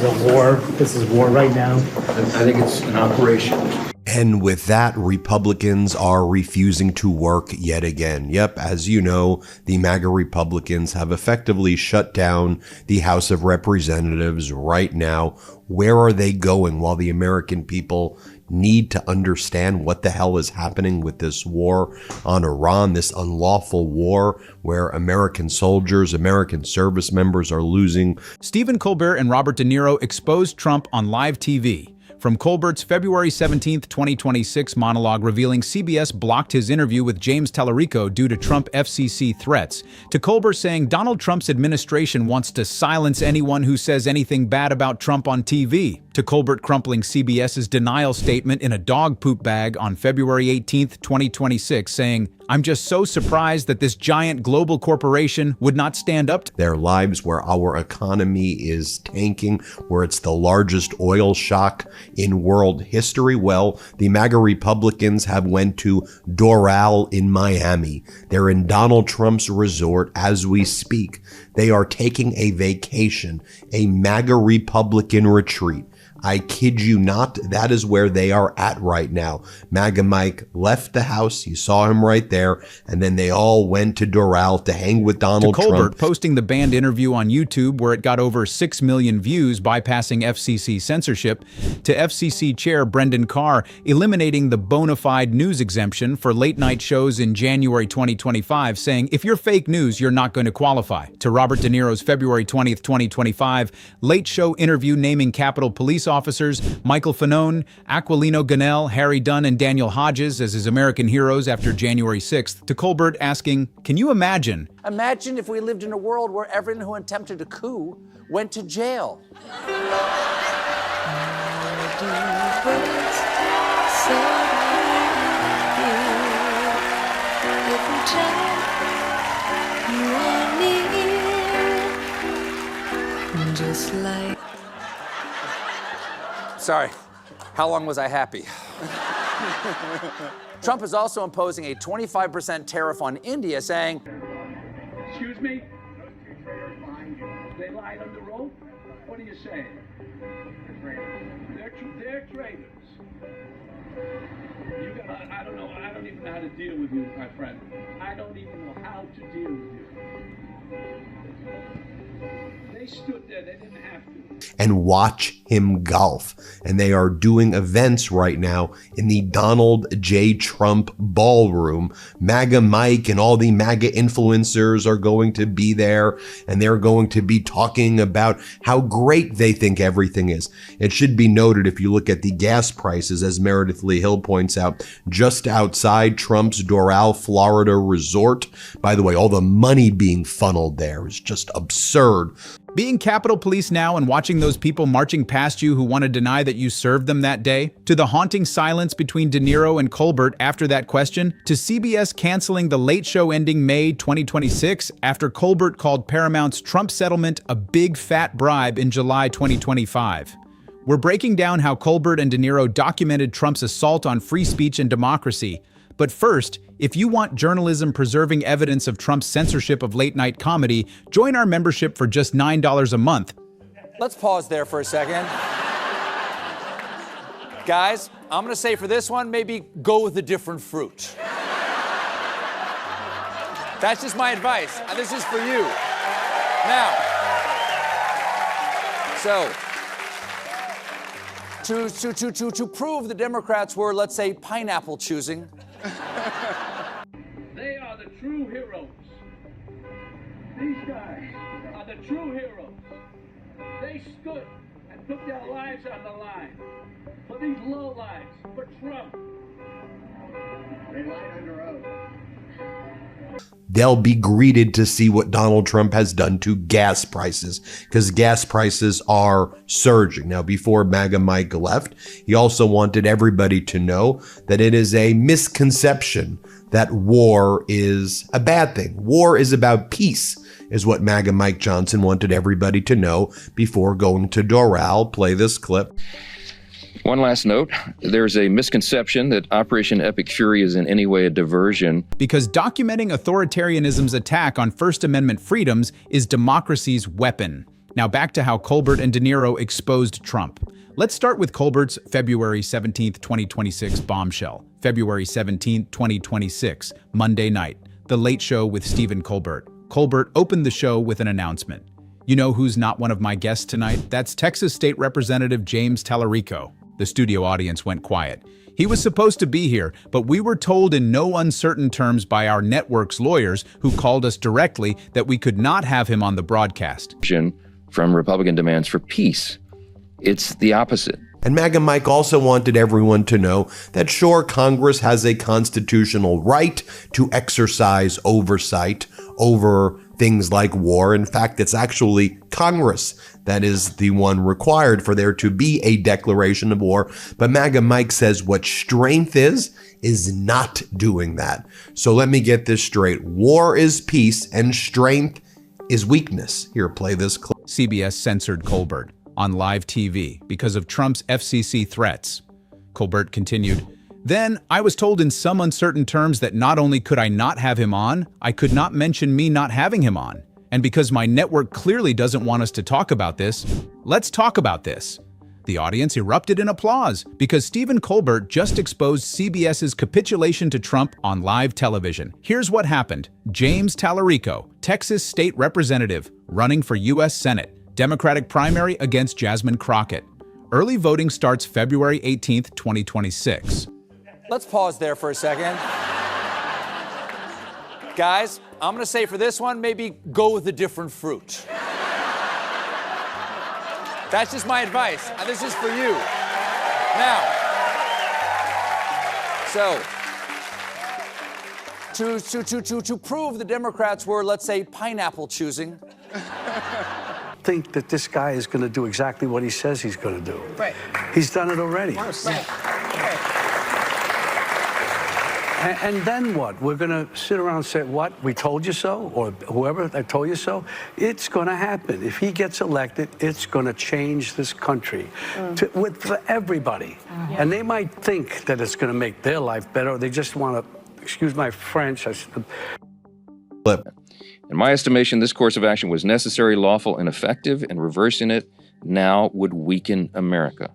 A war. This is war right now. I think it's an operation. And with that, Republicans are refusing to work yet again. Yep, as you know, the MAGA Republicans have effectively shut down the House of Representatives right now. Where are they going while the American people need to understand what the hell is happening with this war on Iran, this unlawful war where American soldiers, American service members are losing? Stephen Colbert and Robert De Niro exposed Trump on live TV. From Colbert's February 17, 2026 monologue revealing CBS blocked his interview with James Tallarico due to Trump FCC threats, to Colbert saying Donald Trump's administration wants to silence anyone who says anything bad about Trump on TV, to Colbert crumpling CBS's denial statement in a dog poop bag on February 18, 2026, saying, "I'm just so surprised that this giant global corporation would not stand up to their lives, where our economy is tanking, where it's the largest oil shock in world history." Well, the MAGA Republicans have went to Doral in Miami. They're in Donald Trump's resort as we speak. They are taking a vacation, a MAGA Republican retreat. I kid you not, that is where they are at right now. MAGA Mike left the house, you saw him right there, and then they all went to Doral to hang with Donald Trump. To Colbert posting the banned interview on YouTube where it got over 6 million views, bypassing FCC censorship, to FCC Chair Brendan Carr eliminating the bona fide news exemption for late-night shows in January 2025, saying, "If you're fake news, you're not going to qualify," to Robert De Niro's February 20th, 2025 late show interview naming Capitol Police officers Michael Fanone, Aquilino Ganell, Harry Dunn, and Daniel Hodges as his American heroes after January 6th, to Colbert asking, "Can you imagine? Imagine if we lived in a world where everyone who attempted a coup went to jail." Just like Sorry, how long was I happy? Trump is also imposing a 25% tariff on India, saying, Excuse me? They lied on the oath? What are you saying? They're traitors. I don't know. I don't even know how to deal with you, my friend. I don't even know how to deal with you. They stood there. They didn't have to. And watch him golf. And they are doing events right now in the Donald J. Trump ballroom. MAGA Mike and all the MAGA influencers are going to be there, and they're going to be talking about how great they think everything is. It should be noted, if you look at the gas prices, as Meredith Lee Hill points out, just outside Trump's Doral, Florida resort. By the way, all the money being funneled there is just absurd. Being Capitol Police now and watching those people marching past you who want to deny that you served them that day, to the haunting silence between De Niro and Colbert after that question, to CBS canceling the Late Show ending May 2026 after Colbert called Paramount's Trump settlement a big fat bribe in July 2025. We're breaking down how Colbert and De Niro documented Trump's assault on free speech and democracy. But first, if you want journalism preserving evidence of Trump's censorship of late-night comedy, join our membership for just $9 a month. Let's pause there for a second. Guys, I'm going to say for this one, maybe go with a different fruit. That's just my advice. This is for you. Now, so, to prove the Democrats were, let's say, pineapple choosing, They are the true heroes. These guys are the true heroes. They stood and put their lives on the line for these low lives, for Trump. They lied under oath. They'll be greeted to see what Donald Trump has done to gas prices, because gas prices are surging. Now, before MAGA Mike left, he also wanted everybody to know that it is a misconception that war is a bad thing. War is about peace, is what MAGA Mike Johnson wanted everybody to know before going to Doral. Play this clip. One last note, there's a misconception that Operation Epic Fury is in any way a diversion. Because documenting authoritarianism's attack on First Amendment freedoms is democracy's weapon. Now back to how Colbert and De Niro exposed Trump. Let's start with Colbert's February 17, 2026 bombshell. February 17, 2026, Monday night, The Late Show with Stephen Colbert. Colbert opened the show with an announcement. You know who's not one of my guests tonight? That's Texas State Representative James Tallarico. The studio audience went quiet. He was supposed to be here, but we were told in no uncertain terms by our network's lawyers who called us directly that we could not have him on the broadcast. From Republican demands for peace. It's the opposite. And MAGA Mike also wanted everyone to know that sure, Congress has a constitutional right to exercise oversight over things like war. In fact, it's actually Congress that is the one required for there to be a declaration of war. But MAGA Mike says what strength is not doing that. So let me get this straight. War is peace and strength is weakness. Here, play this clip. CBS censored Colbert on live TV because of Trump's FCC threats. Colbert continued, "Then I was told in some uncertain terms that not only could I not have him on, I could not mention me not having him on. And because my network clearly doesn't want us to talk about this, let's talk about this." The audience erupted in applause because Stephen Colbert just exposed CBS's capitulation to Trump on live television. Here's what happened. James Tallarico, Texas State Representative, running for U.S. Senate, Democratic primary against Jasmine Crockett. Early voting starts February 18th, 2026. Let's pause there for a second. Guys, I'm going to say for this one, maybe go with a different fruit. That's just my advice. This is for you. Now, so, to prove the Democrats were, let's say, pineapple choosing. Think that this guy is going to do exactly what he says he's going to do. Right. He's done it already. Right. And then what? We're going to sit around and say, what? We told you so? Or whoever that told you so? It's going to happen. If he gets elected, it's going to change this country for everybody. And they might think that it's going to make their life better, or they just want to, excuse my French. In my estimation, this course of action was necessary, lawful, and effective, and reversing it now would weaken America.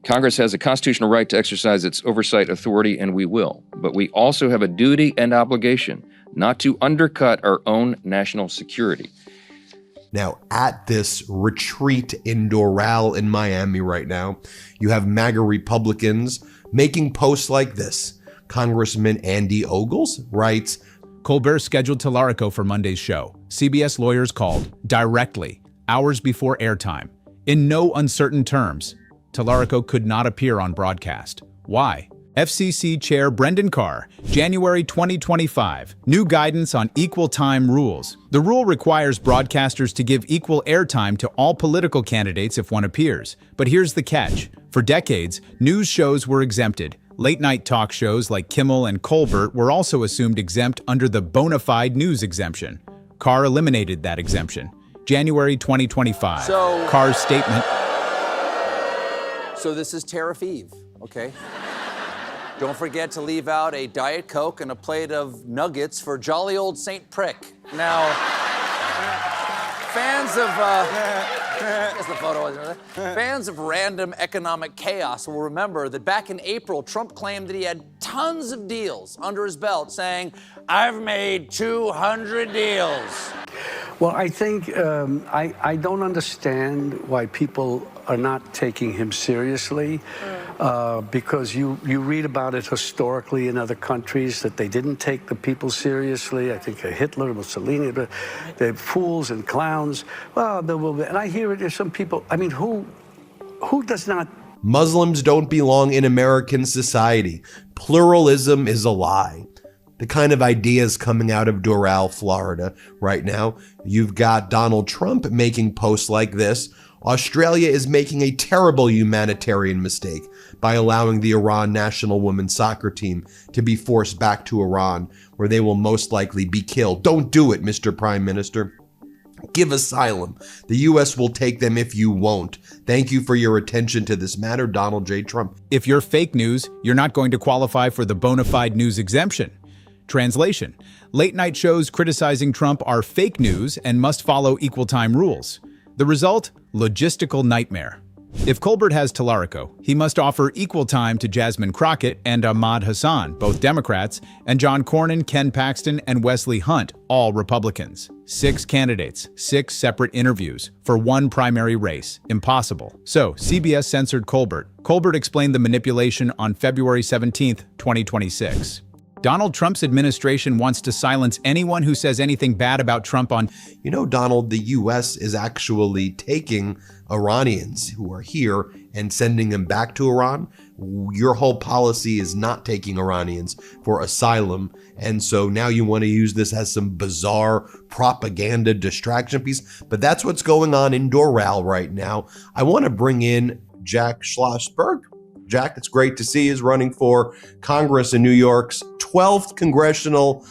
Congress has a constitutional right to exercise its oversight authority, and we will. But we also have a duty and obligation not to undercut our own national security. Now, at this retreat in Doral in Miami right now, you have MAGA Republicans making posts like this. Congressman Andy Ogles writes, Colbert scheduled Tallarico for Monday's show. CBS lawyers called directly, hours before airtime. In no uncertain terms, Tallarico could not appear on broadcast. Why? FCC Chair Brendan Carr, January 2025, new guidance on equal time rules. The rule requires broadcasters to give equal airtime to all political candidates if one appears. But here's the catch. For decades, news shows were exempted. Late-night talk shows like Kimmel and Colbert were also assumed exempt under the bona fide news exemption. Carr eliminated that exemption. January 2025. Carr's statement. So this is Tariff Eve, okay? Don't forget to leave out a Diet Coke and a plate of nuggets for jolly old Saint Prick. Now, fans of random economic chaos will remember that back in April, Trump claimed that he had tons of deals under his belt, saying, "I've made 200 deals." Well, I think I don't understand why people are not taking him seriously, because you read about it historically in other countries that they didn't take the people seriously. I think Hitler, Mussolini, they're fools and clowns. Well, there will be, and I hear it. There's some people. I mean, who does not? Muslims don't belong in American society. Pluralism is a lie. The kind of ideas coming out of Doral, Florida right now. You've got Donald Trump making posts like this. Australia is making a terrible humanitarian mistake by allowing the Iran national women's soccer team to be forced back to Iran, where they will most likely be killed. Don't do it, Mr. Prime Minister. Give asylum. The U.S. will take them if you won't. Thank you for your attention to this matter, Donald J. Trump. If you're fake news, you're not going to qualify for the bona fide news exemption. Translation: late-night shows criticizing Trump are fake news and must follow equal time rules. The result? Logistical nightmare. If Colbert has Tallarico, he must offer equal time to Jasmine Crockett and Ahmad Hassan, both Democrats, and John Cornyn, Ken Paxton, and Wesley Hunt, all Republicans. 6 candidates, 6 separate interviews for one primary race. Impossible. So, CBS censored Colbert. Colbert explained the manipulation on February 17, 2026. Donald Trump's administration wants to silence anyone who says anything bad about Trump on... You know, Donald, the U.S. is actually taking Iranians who are here and sending them back to Iran. Your whole policy is not taking Iranians for asylum. And so now you want to use this as some bizarre propaganda distraction piece. But that's what's going on in Doral right now. I want to bring in Jack Schlossberg. Jack, it's great to see you. He's running for Congress in New York's 12th congressional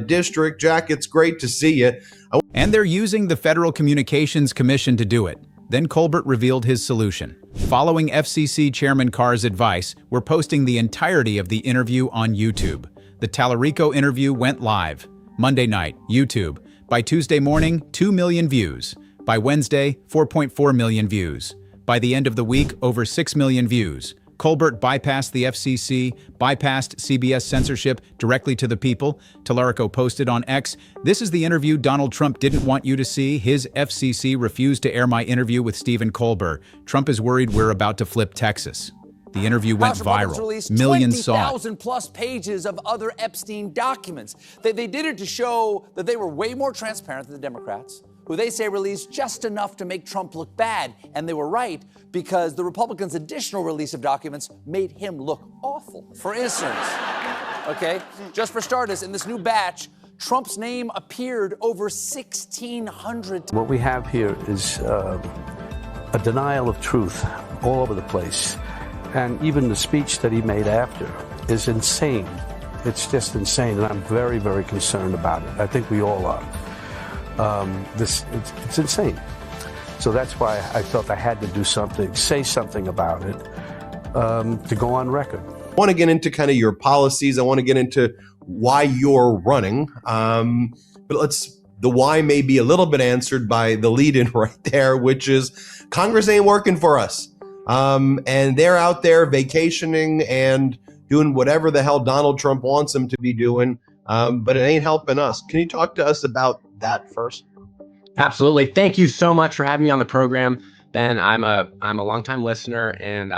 district. Jack, it's great to see you. And they're using the Federal Communications Commission to do it. Then Colbert revealed his solution. Following FCC Chairman Carr's advice, we're posting the entirety of the interview on YouTube. The Tallarico interview went live. Monday night, YouTube. By Tuesday morning, 2 million views. By Wednesday, 4.4 million views. By the end of the week, over 6 million views. Colbert bypassed the FCC, bypassed CBS censorship directly to the people. Tallarico posted on X, "This is the interview Donald Trump didn't want you to see. His FCC refused to air my interview with Stephen Colbert. Trump is worried we're about to flip Texas." The interview went viral. Millions saw it. 20,000 plus pages of other Epstein documents. They did it to show that they were way more transparent than the Democrats, who they say released just enough to make Trump look bad. And they were right, because the Republicans' additional release of documents made him look awful. For instance, okay, just for starters, in this new batch, Trump's name appeared over 1,600 times. What we have here is a denial of truth all over the place. And even the speech that he made after is insane. It's just insane, and I'm very, very concerned about it. I think we all are. It's insane. So that's why I felt I had to do something, say something about it, to go on record. I want to get into kind of your policies. I want to get into why you're running. But the why may be a little bit answered by the lead-in right there, which is Congress ain't working for us. And they're out there vacationing and doing whatever the hell Donald Trump wants them to be doing. But it ain't helping us. Can you talk to us about that first? Absolutely. Thank you so much for having me on the program, Ben. I'm a longtime listener, and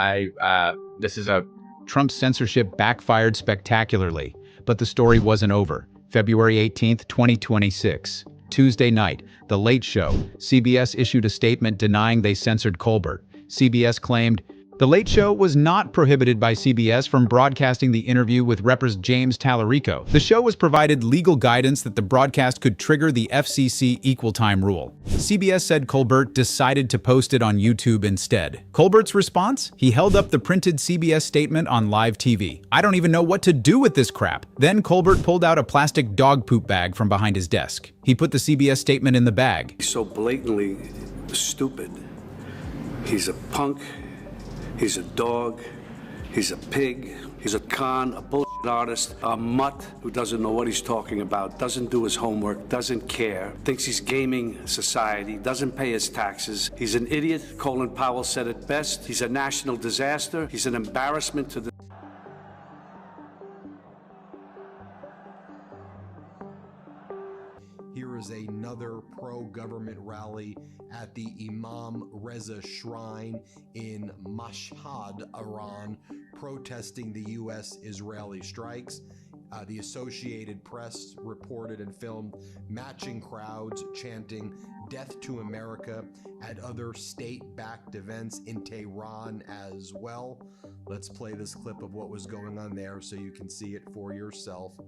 Trump's censorship backfired spectacularly, but the story wasn't over. February 18th, 2026. Tuesday night, The Late Show. CBS issued a statement denying they censored Colbert. CBS claimed, "The Late Show was not prohibited by CBS from broadcasting the interview with Representative James Tallarico. The show was provided legal guidance that the broadcast could trigger the FCC equal time rule." CBS said Colbert decided to post it on YouTube instead. Colbert's response? He held up the printed CBS statement on live TV. "I don't even know what to do with this crap." Then Colbert pulled out a plastic dog poop bag from behind his desk. He put the CBS statement in the bag. He's so blatantly stupid. He's a punk. He's a dog, he's a pig, he's a con, a bullshit artist, a mutt who doesn't know what he's talking about, doesn't do his homework, doesn't care, thinks he's gaming society, doesn't pay his taxes. He's an idiot. Colin Powell said it best. He's a national disaster. He's an embarrassment to the... Here is another pro-government rally at the Imam Reza Shrine in Mashhad, Iran, protesting the U.S.-Israeli strikes. The Associated Press reported and filmed matching crowds chanting "Death to America" at other state-backed events in Tehran as well. Let's play this clip of what was going on there so you can see it for yourself.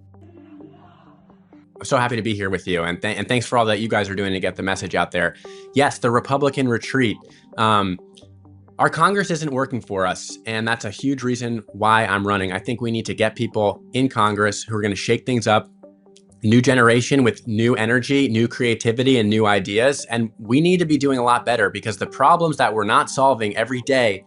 I'm so happy to be here with you, and thanks for all that you guys are doing to get the message out there. Yes, the Republican retreat. Our Congress isn't working for us, and that's a huge reason why I'm running. I think we need to get people in Congress who are going to shake things up, new generation with new energy, new creativity, and new ideas, and we need to be doing a lot better, because the problems that we're not solving every day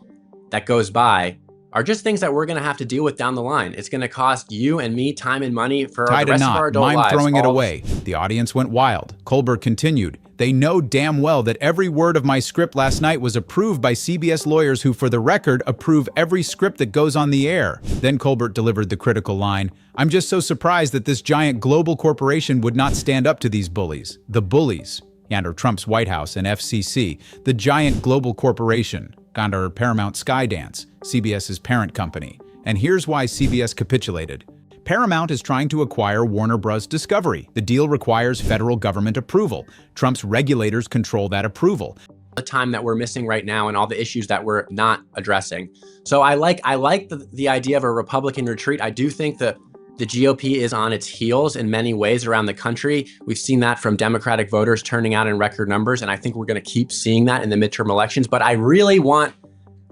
that goes by are just things that we're going to have to deal with down the line. It's going to cost you and me time and money for the rest of our adult lives. Throwing it away. The audience went wild. Colbert continued, They know damn well that every word of my script last night was approved by CBS lawyers who, for the record, approve every script that goes on the air. Then Colbert delivered the critical line, "I'm just so surprised that this giant global corporation would not stand up to these bullies." The bullies, under Trump's White House and FCC, the giant global corporation, under Paramount Skydance, CBS's parent company. And here's why CBS capitulated. Paramount is trying to acquire Warner Bros. Discovery. The deal requires federal government approval. Trump's regulators control that approval. The time that we're missing right now and all the issues that we're not addressing. So I like the idea of a Republican retreat. I do think that the GOP is on its heels in many ways around the country. We've seen that from Democratic voters turning out in record numbers, and I think we're going to keep seeing that in the midterm elections. But I really want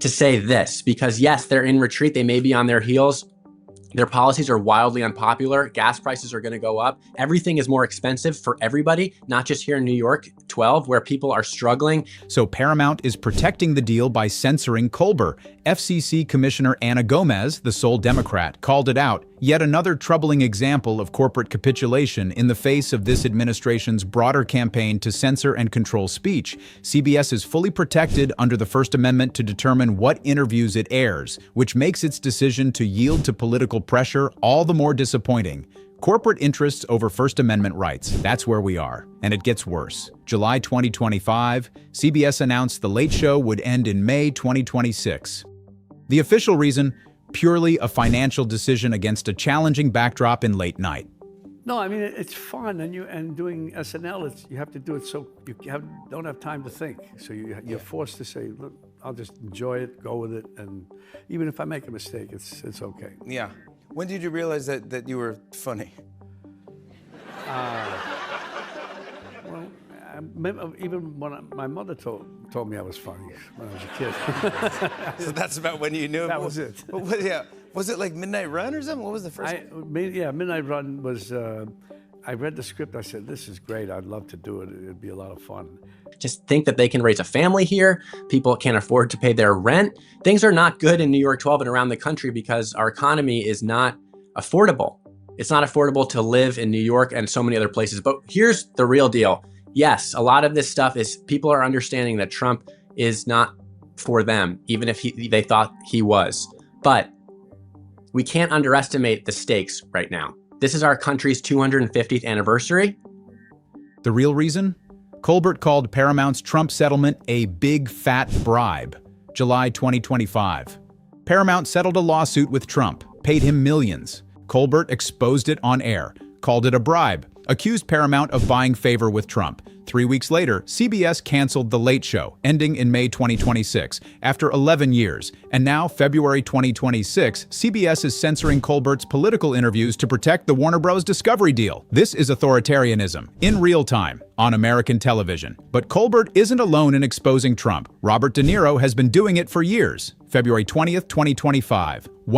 to say this, because yes, they're in retreat. They may be on their heels. Their policies are wildly unpopular. Gas prices are going to go up. Everything is more expensive for everybody, not just here in New York 12, where people are struggling. So Paramount is protecting the deal by censoring Colbert. FCC Commissioner Ana Gomez, the sole Democrat, called it out. Yet another troubling example of corporate capitulation in the face of this administration's broader campaign to censor and control speech. CBS is fully protected under the First Amendment to determine what interviews it airs, which makes its decision to yield to political pressure all the more disappointing. Corporate interests over First Amendment rights. That's where we are. And it gets worse. July 2025, CBS announced The Late Show would end in May 2026. The official reason? Purely a financial decision against a challenging backdrop in late night. No, I mean, it's fun, and doing SNL, you have to do it so you don't have time to think. So you're forced to say, look, I'll just enjoy it, go with it, and even if I make a mistake, it's okay. Yeah. When did you realize that you were funny? Well, even when my mother told me I was funny when I was a kid. So that's about when you knew. That was it. Yeah. Was it like Midnight Run or something? What was the first? Midnight Run was. I read the script. I said, "This is great. I'd love to do it. It'd be a lot of fun." Just think that they can raise a family here. People can't afford to pay their rent. Things are not good in New York 12 and around the country because our economy is not affordable. It's not affordable to live in New York and so many other places. But here's the real deal. Yes, a lot of this stuff is people are understanding that Trump is not for them, even if they thought he was. But we can't underestimate the stakes right now. This is our country's 250th anniversary. The real reason? Colbert called Paramount's Trump settlement a big fat bribe. July 2025. Paramount settled a lawsuit with Trump, paid him millions. Colbert exposed it on air, called it a bribe, accused Paramount of buying favor with Trump. 3 weeks later, CBS canceled The Late Show, ending in May 2026, after 11 years. And now, February 2026, CBS is censoring Colbert's political interviews to protect the Warner Bros. Discovery deal. This is authoritarianism, in real time, on American television. But Colbert isn't alone in exposing Trump. Robert De Niro has been doing it for years. February 20th, 2025.